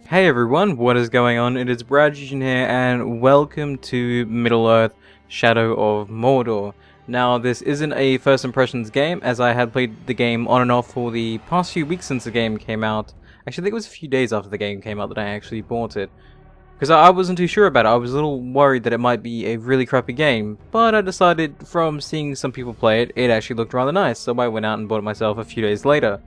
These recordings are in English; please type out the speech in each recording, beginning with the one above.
Hey everyone, what is going on? It is Brad here and welcome to Middle-earth Shadow of Mordor. Now this isn't a first impressions game, as I had played the game on and off for the past few weeks since the game came out. Actually I think it was a few days after the game came out that I actually bought it. Because I wasn't too sure about it. I was a little worried that it might be a really crappy game, but I decided from seeing some people play it, it actually looked rather nice, so I went out and bought it myself a few days later.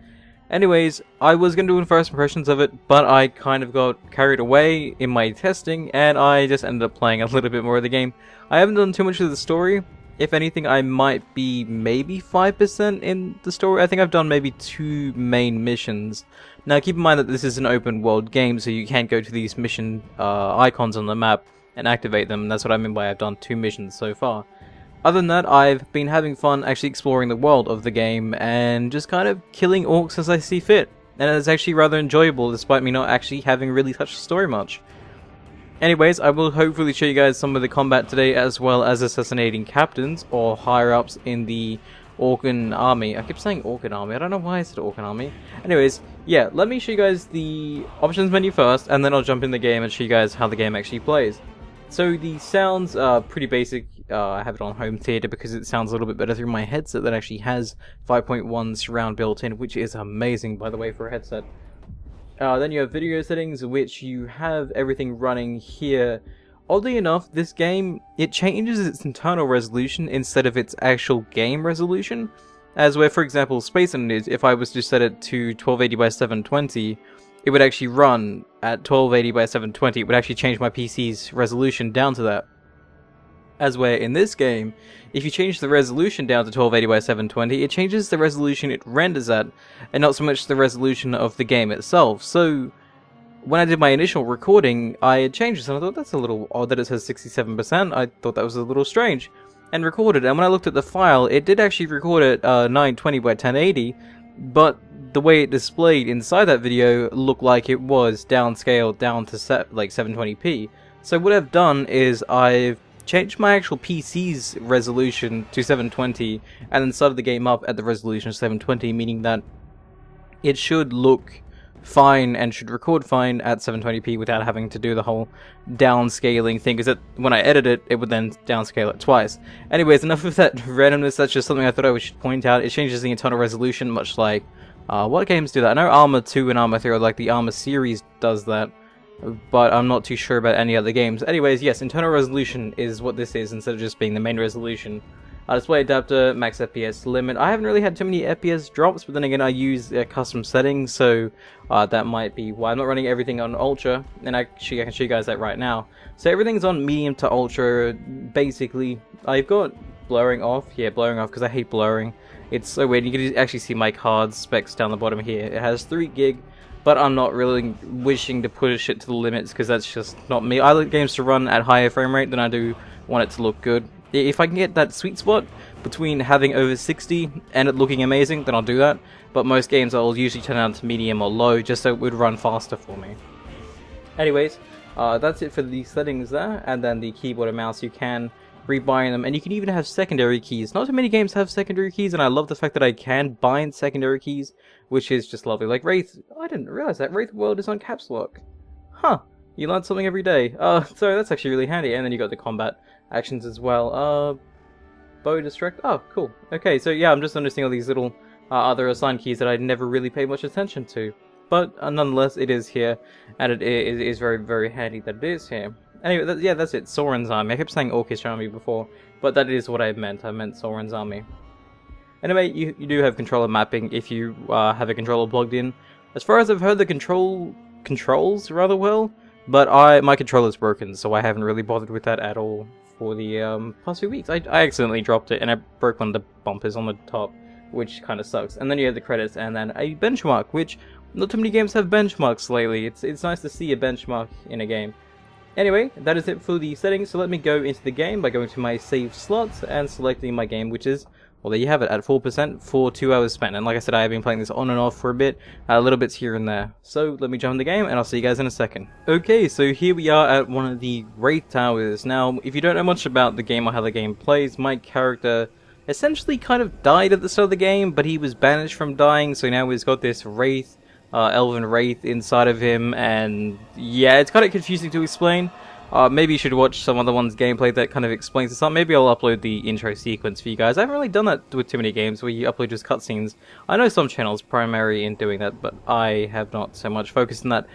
Anyways, I was going to do first impressions of it, but I kind of got carried away in my testing, and I just ended up playing a little bit more of the game. I haven't done too much of the story. If anything, I might be maybe 5% in the story. I think I've done maybe 2 main missions. Now keep in mind that this is an open world game, so you can't go to these mission icons on the map and activate them. That's what I mean by I've done 2 missions so far. Other than that, I've been having fun actually exploring the world of the game and just kind of killing orcs as I see fit. And it's actually rather enjoyable despite me not actually having really touched the story much. Anyways, I will hopefully show you guys some of the combat today as well as assassinating captains or higher ups in the Orcan army. I keep saying Orcan army, I don't know why I said Orcan army. Anyways, yeah, let me show you guys the options menu first and then I'll jump in the game and show you guys how the game actually plays. So the sounds are pretty basic. I have it on home theater because it sounds a little bit better through my headset that actually has 5.1 surround built in, which is amazing by the way for a headset. Then you have video settings, which you have everything running here. Oddly enough, this game, it changes its internal resolution instead of its actual game resolution. As where, for example, Space Enemies, if I was to set it to 1280 by 720, it would actually run at 1280 by 720. It would actually change my PC's resolution down to that. As where in this game, if you change the resolution down to 1280 by 720, it changes the resolution it renders at, and not so much the resolution of the game itself. So, when I did my initial recording, I had changed this, and I thought that's a little odd that it says 67%, I thought that was a little strange, and recorded it. And when I looked at the file, it did actually record at 920 by 1080, but the way it displayed inside that video looked like it was downscaled down to like 720p. So what I've done is I've changed my actual PC's resolution to 720 and then started the game up at the resolution of 720, meaning that it should look fine and should record fine at 720p without having to do the whole downscaling thing, because when I edit it, it would then downscale it twice. Anyways, enough of that randomness. That's just something I thought I should point out. It changes the internal resolution, much like what games do that? I know Arma 2 and Arma 3, or like the Arma series does that, but I'm not too sure about any other games. Anyways, yes, internal resolution is what this is instead of just being the main resolution. Display adapter, max FPS limit. I haven't really had too many FPS drops, but then again I use custom settings, so that might be why. I'm not running everything on ultra, and actually I can show you guys that right now. So everything's on medium to ultra, basically. I've got blurring off, yeah, blurring off, because I hate blurring. It's so weird. You can actually see my card specs down the bottom here. It has 3 gig. But I'm not really wishing to push it to the limits because that's just not me. I like games to run at higher frame rate than I do want it to look good. If I can get that sweet spot between having over 60 and it looking amazing, then I'll do that. But most games I'll usually turn down to medium or low just so it would run faster for me. Anyways, that's it for the settings there. And then the keyboard and mouse, you can rebind them, and you can even have secondary keys. Not too many games have secondary keys, and I love the fact that I can bind secondary keys, which is just lovely. Like Wraith, I didn't realize that Wraith World is on caps lock. Huh, you learn something every day. So that's actually really handy. And then you got the combat actions as well. Bow distract, oh cool. Okay, so yeah, I'm just noticing all these little other assigned keys that I never really paid much attention to. But nonetheless, it is here, and it is very, very handy that it is here. Anyway, yeah, that's it. Sauron's army. I kept saying Orcish army before, but that is what I meant. I meant Sauron's army. Anyway, you do have controller mapping if you have a controller plugged in. As far as I've heard, the controls rather well, but my controller's broken, so I haven't really bothered with that at all for the past few weeks. I accidentally dropped it, and I broke one of the bumpers on the top, which kind of sucks. And then you have the credits, and then a benchmark, which not too many games have benchmarks lately. It's nice to see a benchmark in a game. Anyway, that is it for the settings, so let me go into the game by going to my save slots and selecting my game, which is, well, there you have it, at 4% for 2 hours spent. And like I said, I have been playing this on and off for a bit, little bits here and there. So let me jump in the game, and I'll see you guys in a second. Okay, so here we are at one of the Wraith Towers. Now, if you don't know much about the game or how the game plays, my character essentially kind of died at the start of the game, but he was banished from dying, so now he's got this Wraith elven wraith inside of him, and yeah, it's kind of confusing to explain. Maybe you should watch some other one's gameplay that kind of explains this. Maybe I'll upload the intro sequence for you guys. I haven't really done that with too many games where you upload just cutscenes. I know some channels primary in doing that, but I have not so much focused on that.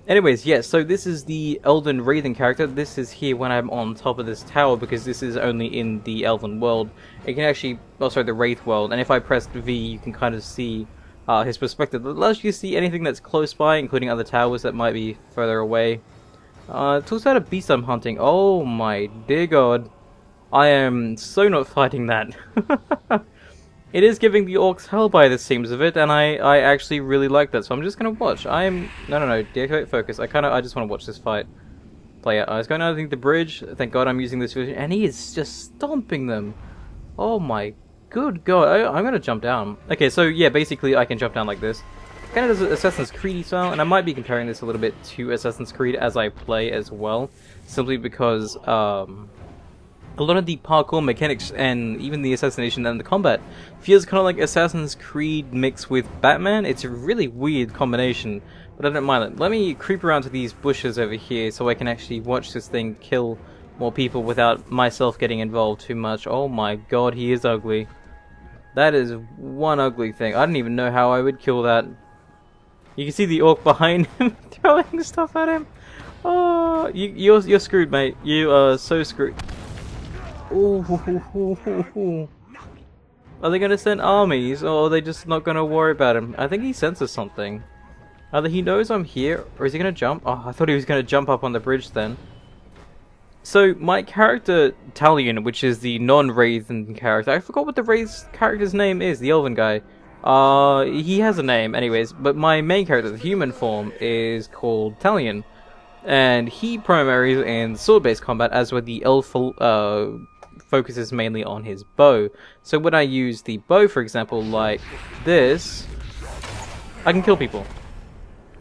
Anyways, yes, so this is the Elven Wraithen character. This is here when I'm on top of this tower, because this is only in the Elven world. It can actually, oh sorry, the Wraith world, and if I press V, you can kind of see his perspective. It allows you to see anything that's close by, including other towers that might be further away. It talks about a beast I'm hunting. Oh my dear god. I am so not fighting that. It is giving the orcs hell by the seams of it, and I actually really like that, so I'm just gonna watch. No, deactivate focus. I just wanna watch this fight play out. I was going underneath the bridge. Thank god I'm using this vision, and he is just stomping them. Oh my good god. I'm gonna jump down. Okay, so yeah, basically I can jump down like this. Kind of does Assassin's Creed style, and I might be comparing this a little bit to Assassin's Creed as I play as well, simply because a lot of the parkour mechanics and even the assassination and the combat feels kind of like Assassin's Creed mixed with Batman. It's a really weird combination, but I don't mind it. Let me creep around to these bushes over here so I can actually watch this thing kill more people without myself getting involved too much. Oh my god, he is ugly. That is one ugly thing. I don't even know how I would kill that. You can see the orc behind him throwing stuff at him. Oh, you're screwed, mate. You are so screwed. Ooh. Are they gonna send armies, or are they just not gonna worry about him? I think he senses something. Either he knows I'm here, or is he gonna jump? Oh, I thought he was gonna jump up on the bridge then. So, my character, Talion, which is the non-Wraithen character, I forgot what the Wraith character's name is, the Elven guy. He has a name, anyways, but my main character, the human form, is called Talion. And he primaries in sword-based combat, as with the elf focuses mainly on his bow. So when I use the bow, for example, like this, I can kill people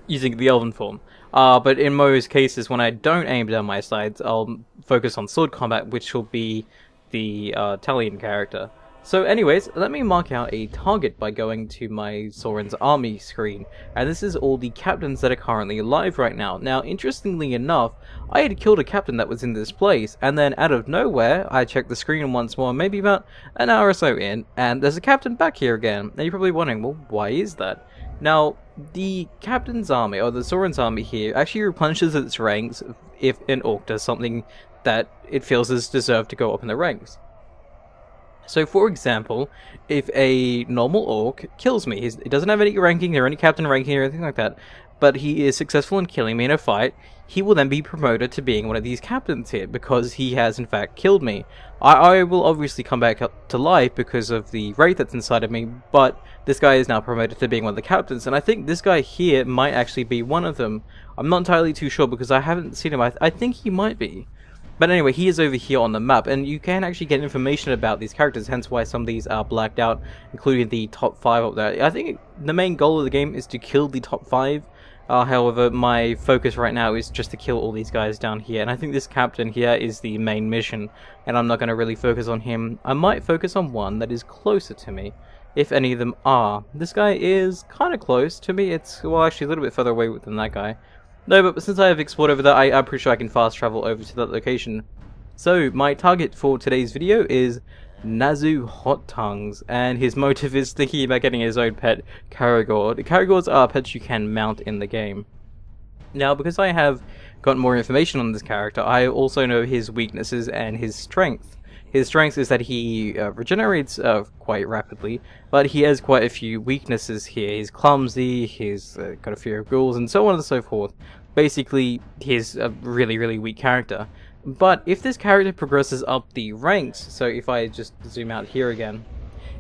using the elven form. But in most cases, when I don't aim down my sights, I'll focus on sword combat, which will be the Talion character. So anyways, let me mark out a target by going to my Soren's army screen, and this is all the captains that are currently alive right now. Now, interestingly enough, I had killed a captain that was in this place, and then out of nowhere, I checked the screen once more, maybe about an hour or so in, and there's a captain back here again. Now you're probably wondering, well, why is that? Now, the captain's army, or the Soren's army here, actually replenishes its ranks if an orc does something that it feels is deserved to go up in the ranks. So, for example, if a normal orc kills me, he doesn't have any ranking or any captain ranking or anything like that, but he is successful in killing me in a fight, he will then be promoted to being one of these captains here, because he has in fact killed me. I will obviously come back up to life because of the wraith that's inside of me, but this guy is now promoted to being one of the captains, and I think this guy here might actually be one of them. I'm not entirely too sure because I haven't seen him. I think he might be. But anyway, he is over here on the map, and you can actually get information about these characters, hence why some of these are blacked out, including the top 5 up there. I think the main goal of the game is to kill the top 5, however, my focus right now is just to kill all these guys down here, and I think this captain here is the main mission, and I'm not going to really focus on him. I might focus on one that is closer to me, if any of them are. This guy is kind of close to me. It's, well, actually a little bit further away than that guy. No, but since I have explored over there, I'm pretty sure I can fast travel over to that location. So, my target for today's video is Nazu Hot Tongues, and his motive is thinking about getting his own pet, Karagor. The Karagors are pets you can mount in the game. Now, because I have gotten more information on this character, I also know his weaknesses and his strength. His strength is that he regenerates quite rapidly, but he has quite a few weaknesses here. He's clumsy, he's got a fear of ghouls, and so on and so forth. Basically, he's a really, really weak character. But if this character progresses up the ranks, so if I just zoom out here again,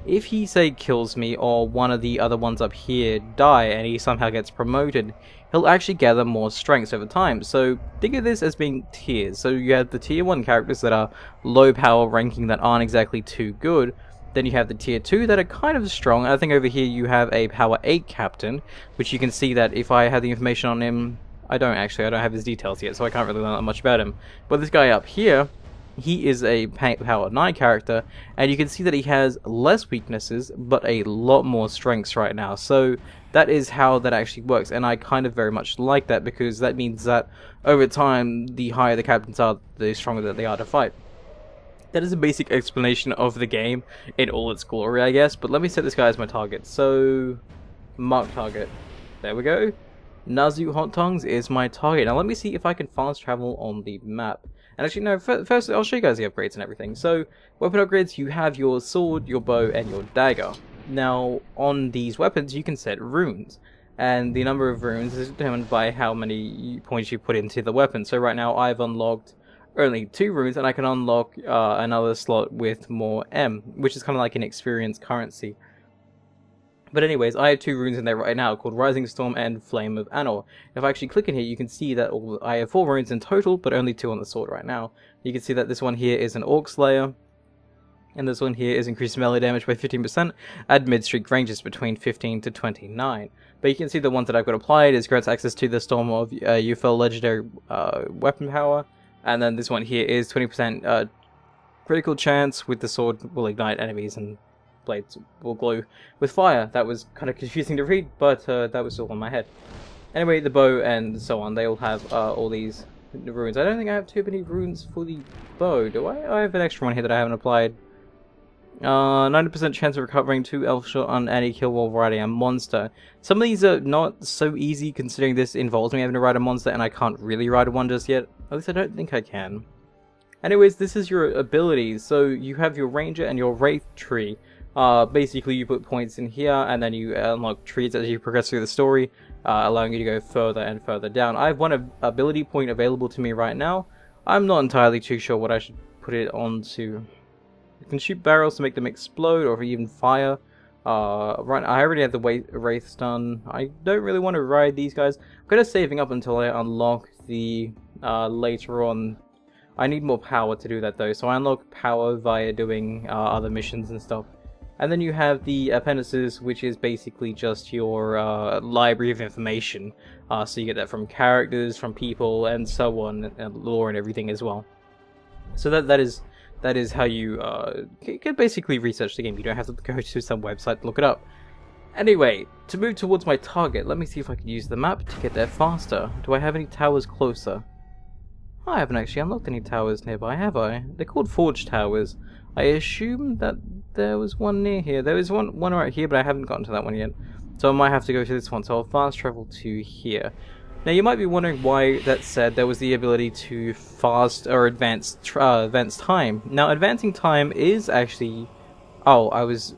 if he, say, kills me, or one of the other ones up here die, and he somehow gets promoted, he'll actually gather more strengths over time. So think of this as being tiers. So you have the tier 1 characters that are low power ranking that aren't exactly too good. Then you have the tier 2 that are kind of strong. I think over here you have a power 8 captain, which you can see that if I had the information on him, I don't have his details yet, so I can't really learn that much about him. But this guy up here, he is a power 9 character, and you can see that he has less weaknesses, but a lot more strengths right now. So that is how that actually works, and I kind of very much like that, because that means that over time, the higher the captains are, the stronger that they are to fight. That is a basic explanation of the game in all its glory, I guess, but let me set this guy as my target. So, mark target. There we go. Nazu Hot Tongues is my target. Now let me see if I can fast travel on the map. And actually, no, first I'll show you guys the upgrades and everything. So, weapon upgrades, you have your sword, your bow, and your dagger. Now, on these weapons, you can set runes. And the number of runes is determined by how many points you put into the weapon. So right now, I've unlocked only 2 runes, and I can unlock another slot with more M, which is kind of like an experience currency. But anyways, I have 2 runes in there right now called Rising Storm and Flame of Anor. If I actually click in here, you can see that I have 4 runes in total, but only 2 on the sword right now. You can see that this one here is an Orc Slayer, and this one here is increased melee damage by 15% at mid-streak ranges between 15 to 29. But you can see the ones that I've got applied is grants access to the Storm of Ufel legendary weapon power, and then this one here is 20% critical chance with the sword will ignite enemies and blades will glow with fire. That was kind of confusing to read, but that was all in my head. Anyway, the bow and so on, they all have all these runes. I don't think I have too many runes for the bow, do I? I have an extra one here that I haven't applied. 90% chance of recovering 2 elf shot on any kill while riding a monster. Some of these are not so easy, considering this involves me having to ride a monster and I can't really ride one just yet. At least I don't think I can. Anyways, this is your abilities. So you have your ranger and your wraith tree. Basically you put points in here and then you unlock trees as you progress through the story, allowing you to go further and further down. I have one ability point available to me right now. I'm not entirely too sure what I should put it onto. You can shoot barrels to make them explode or even fire. Right, I already have the wraiths done. I don't really want to ride these guys. I'm kind of saving up until I unlock the later on. I need more power to do that though, so I unlock power via doing other missions and stuff. And then you have the appendices, which is basically just your library of information. So you get that from characters, from people, and so on, and lore and everything as well. So that is how you can basically research the game. You don't have to go to some website to look it up. Anyway, to move towards my target, let me see if I can use the map to get there faster. Do I have any towers closer? I haven't actually unlocked any towers nearby, have I? They're called Forge Towers. I assume that there was one near here. There is one right here, but I haven't gotten to that one yet. So I might have to go to this one, so I'll fast travel to here. Now you might be wondering why that said there was the ability to fast or advance time. Now advancing time is actually... Oh,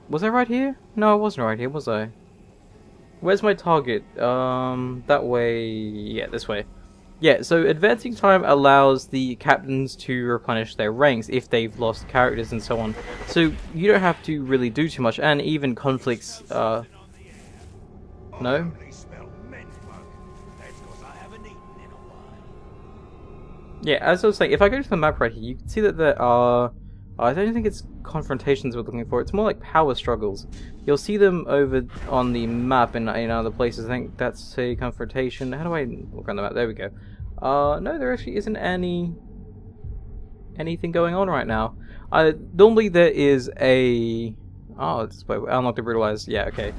was I right here? No, I wasn't right here, was I? Where's my target? That way... Yeah, this way. Yeah, so advancing time allows the captains to replenish their ranks if they've lost characters and so on. So you don't have to really do too much, and even conflicts... No? Yeah, as I was saying, if I go to the map right here, you can see that there are... I don't think it's confrontations we're looking for, it's more like power struggles. You'll see them over on the map in other places. I think that's a confrontation. How do I look on the map? There we go. No, there actually isn't anything going on right now. Normally there is a... Oh, it's unlock the brutalized. Yeah, okay.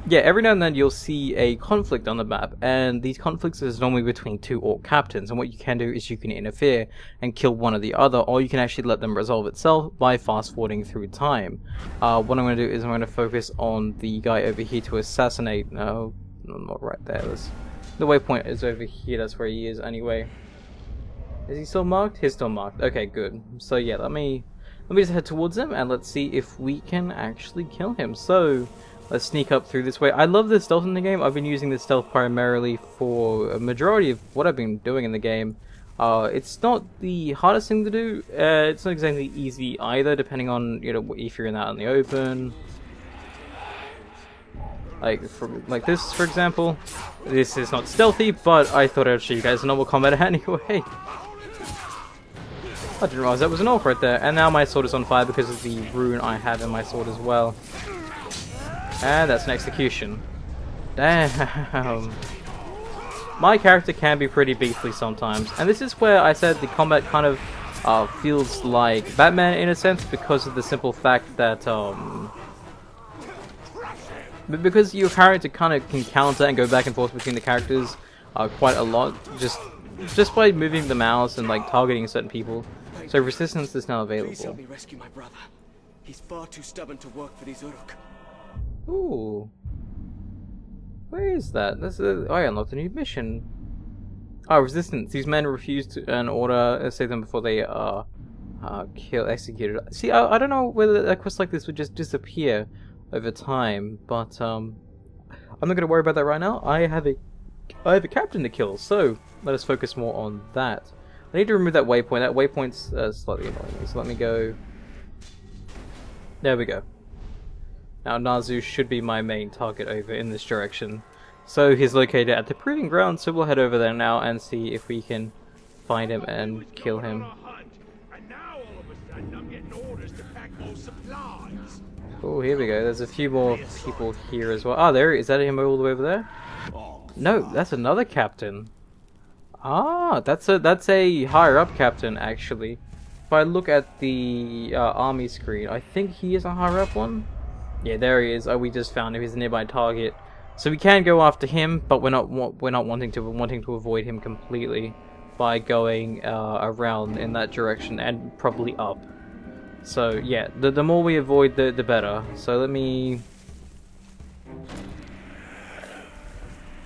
Yeah, every now and then you'll see a conflict on the map, and these conflicts is normally between 2 Orc Captains, and what you can do is you can interfere and kill one or the other, or you can actually let them resolve itself by fast-forwarding through time. What I'm going to do is I'm going to focus on the guy over here to assassinate. No, I'm not right there. The waypoint is over here, that's where he is anyway. Is he still marked? He's still marked. Okay, good. So yeah, let me just head towards him, and let's see if we can actually kill him. So... let's sneak up through this way. I love the stealth in the game. I've been using this stealth primarily for a majority of what I've been doing in the game. It's not the hardest thing to do. It's not exactly easy either, depending on if you're out in the open. Like this, for example. This is not stealthy, but I thought I'd show you guys normal combat anyway. I didn't realize that was an orc right there. And now my sword is on fire because of the rune I have in my sword as well. And that's an execution. Damn. My character can be pretty beastly sometimes. And this is where I said the combat kind of feels like Batman in a sense, because of the simple fact that But because your character kind of can counter and go back and forth between the characters quite a lot, just by moving the mouse and like targeting certain people. So resistance is now available. Please help me rescue my brother. He's far too stubborn to work for these Uruk. Ooh. Where is that? I unlocked a new mission. Oh, resistance. These men refuse to an order, save them before they are executed. See, I don't know whether a quest like this would just disappear over time, but I'm not going to worry about that right now. I have a captain to kill, so let us focus more on that. I need to remove that waypoint. That waypoint's slightly annoying me, so let me go. There we go. Now Nazu should be my main target over in this direction. So he's located at the proving ground, so we'll head over there now and see if we can find him and kill him. Oh, here we go. There's a few more people here as well. Ah, there is that him all the way over there? No, that's another captain. Ah, that's a higher up captain actually. If I look at the army screen, I think he is a higher up one. Yeah, there he is. Oh, we just found him. He's a nearby target, so we can go after him, but we're not wanting to. We're wanting to avoid him completely by going around in that direction and probably up. So yeah, the more we avoid, the better. So let me.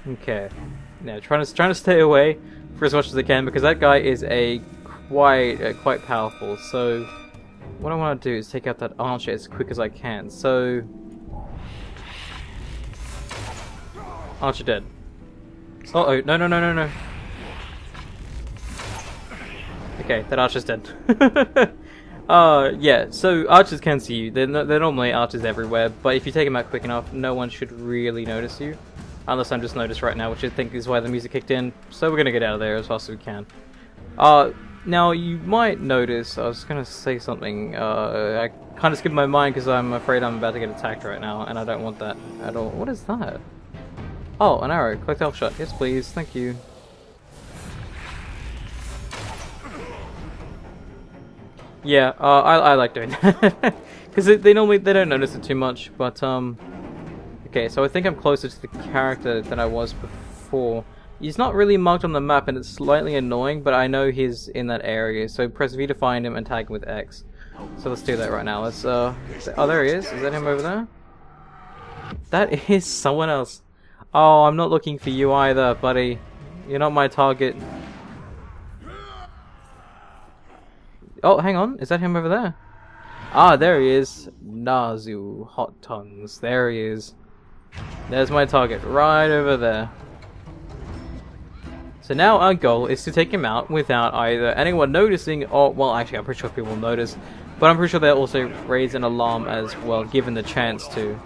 Okay, now trying to stay away for as much as I can because that guy is quite powerful. So what I want to do is take out that archer as quick as I can. So archer dead. Uh oh, no. Okay, that archer's dead. Yeah, so archers can see you. They're normally archers everywhere, but if you take them out quick enough, no one should really notice you. Unless I'm just noticed right now, which I think is why the music kicked in. So we're gonna get out of there as fast as we can. Now you might notice, I was gonna say something, I kind of skipped my mind because I'm afraid I'm about to get attacked right now, and I don't want that at all. What is that? Oh, an arrow. Collect health shot. Yes, please. Thank you. Yeah, I like doing that because they normally don't notice it too much. But okay, so I think I'm closer to the character than I was before. He's not really marked on the map, and it's slightly annoying, but I know he's in that area. So press V to find him and tag him with X. So let's do that right now. Let's oh, there he is. Is that him over there? That is someone else. Oh, I'm not looking for you either, buddy. You're not my target. Oh, hang on. Is that him over there? Ah, there he is. Nazu, hot tongues. There he is. There's my target right over there. So now our goal is to take him out without either anyone noticing or, well, actually I'm pretty sure people will notice, but I'm pretty sure they'll also raise an alarm as well, given the chance to.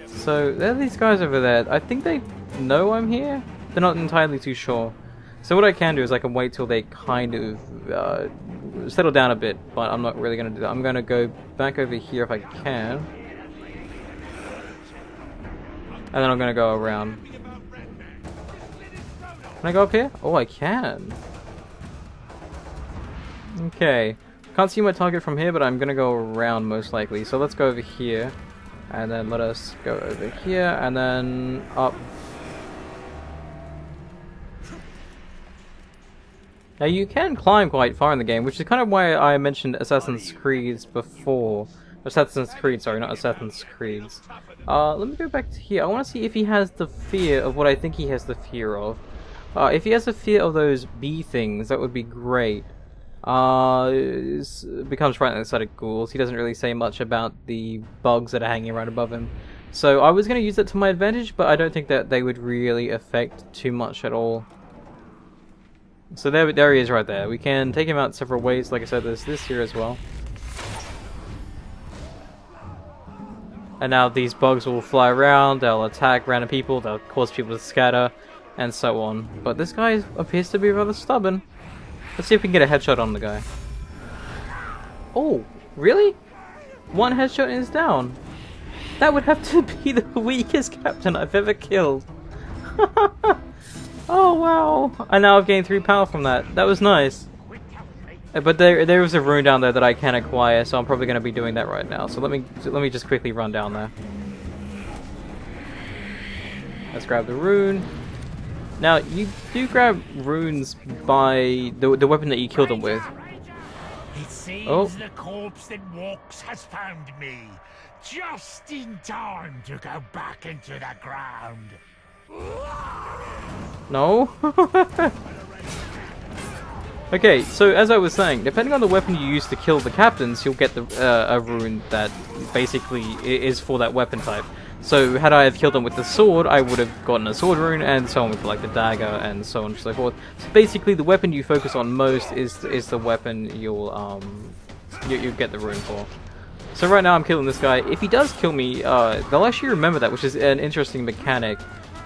So there are these guys over there. I think they know I'm here. They're not entirely too sure. So what I can do is I can wait till they kind of settle down a bit, but I'm not really going to do that. I'm going to go back over here if I can. And then I'm going to go around. Can I go up here? Oh, I can. Okay. Can't see my target from here, but I'm going to go around most likely. So let's go over here. And then let us go over here. And then up. Now you can climb quite far in the game, which is kind of why I mentioned Assassin's Creed before. Assassin's Creed, sorry, not Assassin's Creed. Let me go back to here. I want to see if he has the fear of what I think he has the fear of. If he has the fear of those bee things, that would be great. It becomes frightened inside of ghouls. He doesn't really say much about the bugs that are hanging right above him. So I was going to use that to my advantage, but I don't think that they would really affect too much at all. So there he is right there. We can take him out several ways. Like I said, there's this here as well. And now these bugs will fly around, they'll attack random people, they'll cause people to scatter, and so on. But this guy appears to be rather stubborn. Let's see if we can get a headshot on the guy. Oh, really? One headshot and he's down. That would have to be the weakest captain I've ever killed. Oh wow! And now I've gained 3 power from that. That was nice. But there was a rune down there that I can acquire, so I'm probably going to be doing that right now. So let me just quickly run down there. Let's grab the rune. Now, you do grab runes by the weapon that you kill them with. It seems the corpse that walks has found me, just in time to go back into the ground. No? Okay, so as I was saying, depending on the weapon you use to kill the captains, you'll get a rune that basically is for that weapon type. So had I have killed them with the sword, I would have gotten a sword rune, and so on with like the dagger, and so on and so forth. So basically, the weapon you focus on most is the weapon you'll get the rune for. So right now I'm killing this guy. If he does kill me, they'll actually remember that, which is an interesting mechanic.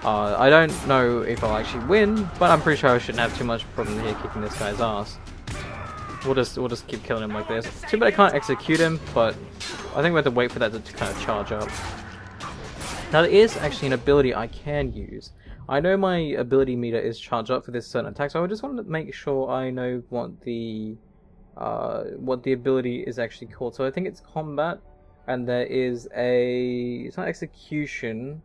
I don't know if I'll actually win, but I'm pretty sure I shouldn't have too much problem here kicking this guy's ass. We'll just keep killing him like this. Too bad I can't execute him, but I think we have to wait for that to kind of charge up. Now there is actually an ability I can use. I know my ability meter is charged up for this certain attack, so I just wanted to make sure I know what the ability is actually called. So I think it's combat, and there is it's not execution.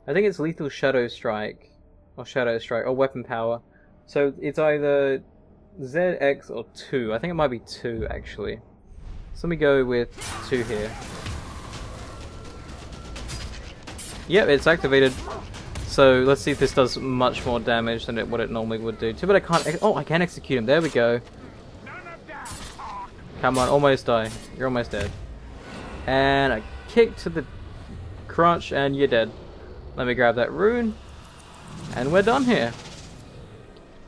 I think it's lethal shadow strike, or weapon power. So it's either ZX or 2. I think it might be 2 actually. So let me go with 2 here. Yep, it's activated. So let's see if this does much more damage than what it normally would do. Too bad I can't. Oh, I can execute him. There we go. Come on, almost die. You're almost dead. And a kick to the crotch, and you're dead. Let me grab that rune, and we're done here.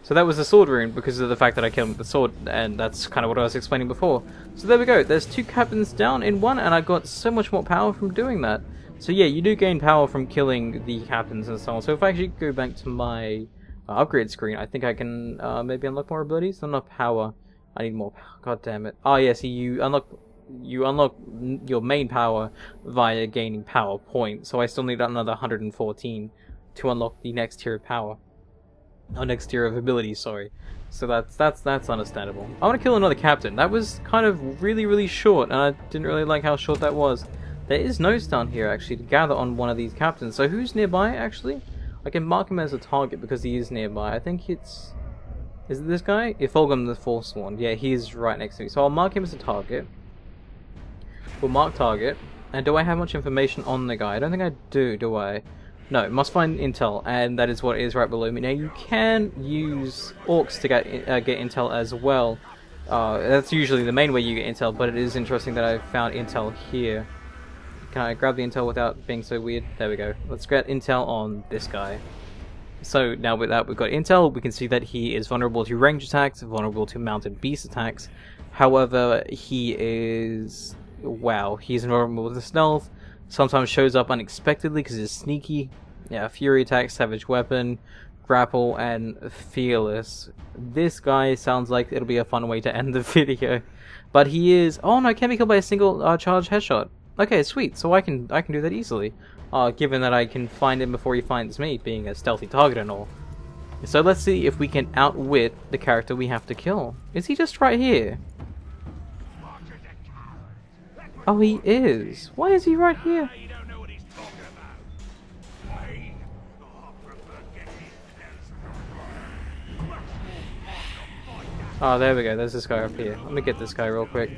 So that was the sword rune because of the fact that I killed him with the sword, and that's kind of what I was explaining before. So there we go. There's 2 captains down in 1, and I got so much more power from doing that. So yeah, you do gain power from killing the captains and so on. So if I actually go back to my upgrade screen, I think I can maybe unlock more abilities. Not enough power. I need more power. God damn it. Oh yeah, see, you unlock your main power via gaining power points. So I still need another 114 to unlock the next tier of power. Oh, next tier of abilities, sorry. So that's understandable. I want to kill another captain. That was kind of really short, and I didn't really like how short that was. There is notes down here actually to gather on one of these captains. So who's nearby actually? I can mark him as a target because he is nearby. I think it's... Is it this guy? Ifulgrim the Forsworn. Yeah, he's right next to me. So I'll mark him as a target. We'll mark target. And do I have much information on the guy? I don't think I do I? No, must find intel, and that is what is right below me. Now you can use orcs to get intel as well. That's usually the main way you get intel, but it is interesting that I found intel here. Can I grab the intel without being so weird? There we go. Let's get intel on this guy. So now with that we've got intel, we can see that he is vulnerable to range attacks, vulnerable to mounted beast attacks. However, he is... wow, he's vulnerable to stealth, sometimes shows up unexpectedly because he's sneaky. Yeah, fury attack, savage weapon, grapple, and fearless. This guy sounds like it'll be a fun way to end the video. But he is... oh no, can't be killed by a single charge headshot. Okay, sweet. So I can do that easily, given that I can find him before he finds me, being a stealthy target and all. So let's see if we can outwit the character we have to kill. Is he just right here? Oh, he is. Why is he right here? Oh, there we go. There's this guy up here. Let me get this guy real quick.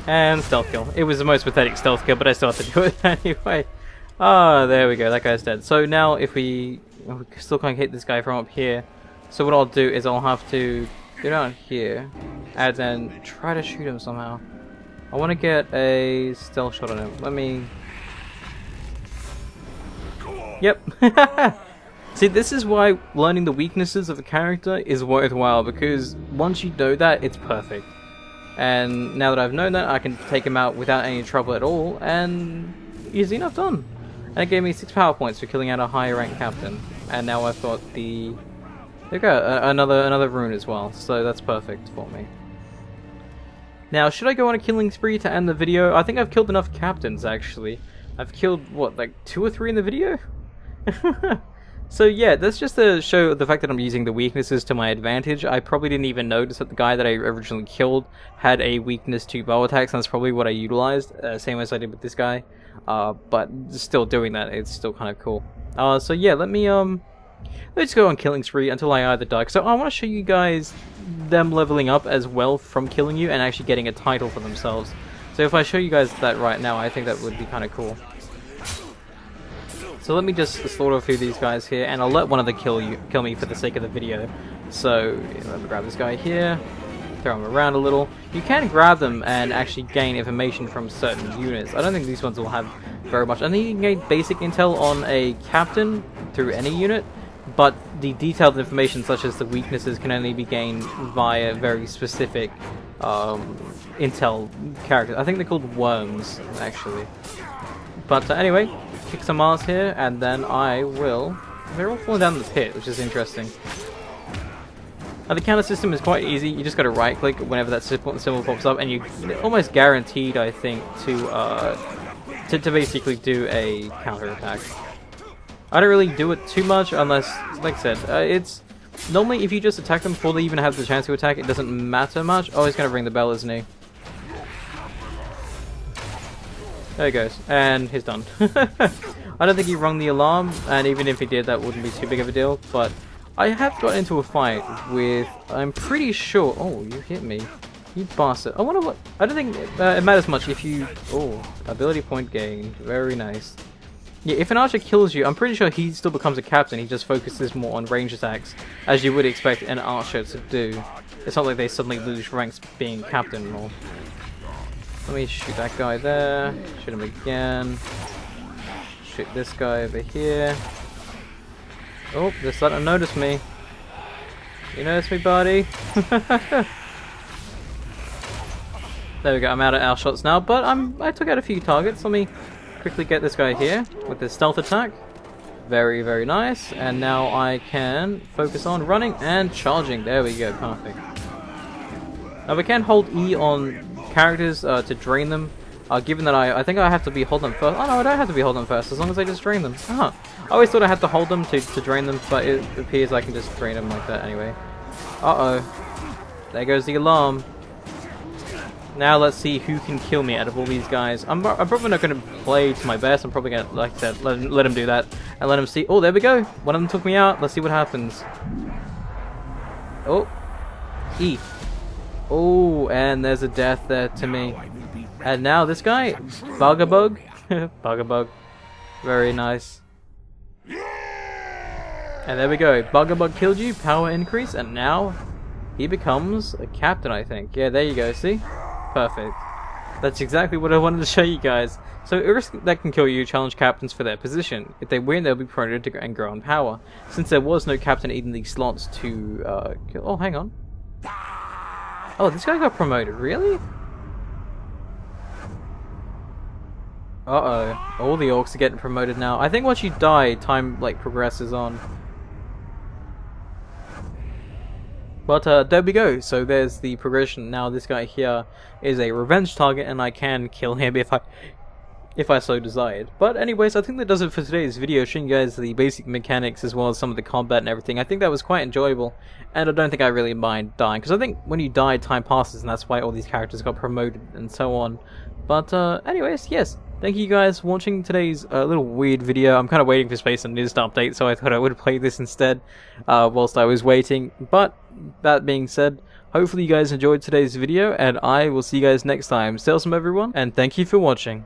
And stealth kill. It was the most pathetic stealth kill, but I still have to do it anyway. Ah, there we go. That guy's dead. So now if we still can't hit this guy from up here. So what I'll do is I'll have to go down here and then try to shoot him somehow. I want to get a stealth shot on him. Let me... Yep. See, this is why learning the weaknesses of a character is worthwhile, because once you know that, it's perfect. And now that I've known that, I can take him out without any trouble at all, and easy enough done. And it gave me 6 power points for killing out a higher rank captain. And now I've got the... there we go, another rune as well, so that's perfect for me. Now, should I go on a killing spree to end the video? I think I've killed enough captains, actually. I've killed, what, like 2 or 3 in the video? So yeah, that's just to show the fact that I'm using the weaknesses to my advantage. I probably didn't even notice that the guy that I originally killed had a weakness to bow attacks, and that's probably what I utilized, same as I did with this guy. But still doing that, it's still kind of cool. So yeah, let's go on killing spree until I either die. So I want to show you guys them leveling up as well from killing you and actually getting a title for themselves. So if I show you guys that right now, I think that would be kind of cool. So let me just slaughter through these guys here, and I'll let one of them kill me for the sake of the video. So let me grab this guy here, throw him around a little. You can grab them and actually gain information from certain units. I don't think these ones will have very much. I think you can gain basic intel on a captain through any unit, but the detailed information such as the weaknesses can only be gained via very specific intel characters. I think they're called worms, actually. But anyway, kick some ass here, and then I will... They're all falling down the pit, which is interesting. The counter system is quite easy. You just got to right click whenever that symbol pops up, and you're almost guaranteed, I think, to basically do a counter attack. I don't really do it too much unless, like I said, it's normally if you just attack them before they even have the chance to attack, it doesn't matter much. Oh, he's gonna ring the bell, isn't he? There he goes, and he's done. I don't think he rung the alarm, and even if he did, that wouldn't be too big of a deal. But I have got into a fight with, I'm pretty sure. Oh, you hit me, you bastard! I wonder what. I don't think it matters much if you. Oh, ability point gained. Very nice. Yeah, if an archer kills you, I'm pretty sure he still becomes a captain. He just focuses more on range attacks, as you would expect an archer to do. It's not like they suddenly lose ranks being captain or. Let me shoot that guy there. Shoot him again. Shoot this guy over here. Oh, they're starting to notice me. You notice me, buddy? There we go. I'm out of our shots now, but I took out a few targets. Let me quickly get this guy here with this stealth attack. Very, very nice. And now I can focus on running and charging. There we go. Perfect. Now we can hold E on characters to drain them. Given that I think I have to be hold them first. Oh no, I don't have to be hold them first as long as I just drain them. I always thought I had to hold them to drain them, but it appears I can just drain them like that anyway. There goes the alarm. Now let's see who can kill me out of all these guys. I'm probably not going to play to my best. I'm probably going to, like I said, let him do that and let him see. Oh, there we go. One of them took me out. Let's see what happens. Oh, E. Oh, and there's a death there to me. And now this guy, Bugabug. Bugabug. Very nice. And there we go. Bugabug killed you, power increase, and now he becomes a captain, I think. Yeah, there you go, see? Perfect. That's exactly what I wanted to show you guys. So, Orcs that can kill you challenge captains for their position. If they win, they'll be promoted to and grow in power. Since there was no captain in these slots to kill... Oh, hang on. Oh, this guy got promoted, really? Uh-oh. All the orcs are getting promoted now. I think once you die, time, like, progresses on. But, there we go. So there's the progression. Now this guy here is a revenge target, and I can kill him if I so desired. But anyways, I think that does it for today's video, showing you guys the basic mechanics as well as some of the combat and everything. I think that was quite enjoyable, and I don't think I really mind dying, because I think when you die, time passes, and that's why all these characters got promoted and so on. But anyways, yes, thank you guys for watching today's little weird video. I'm kind of waiting for Space and News to update, so I thought I would play this instead whilst I was waiting. But that being said, hopefully you guys enjoyed today's video, and I will see you guys next time. Stay awesome, everyone, and thank you for watching.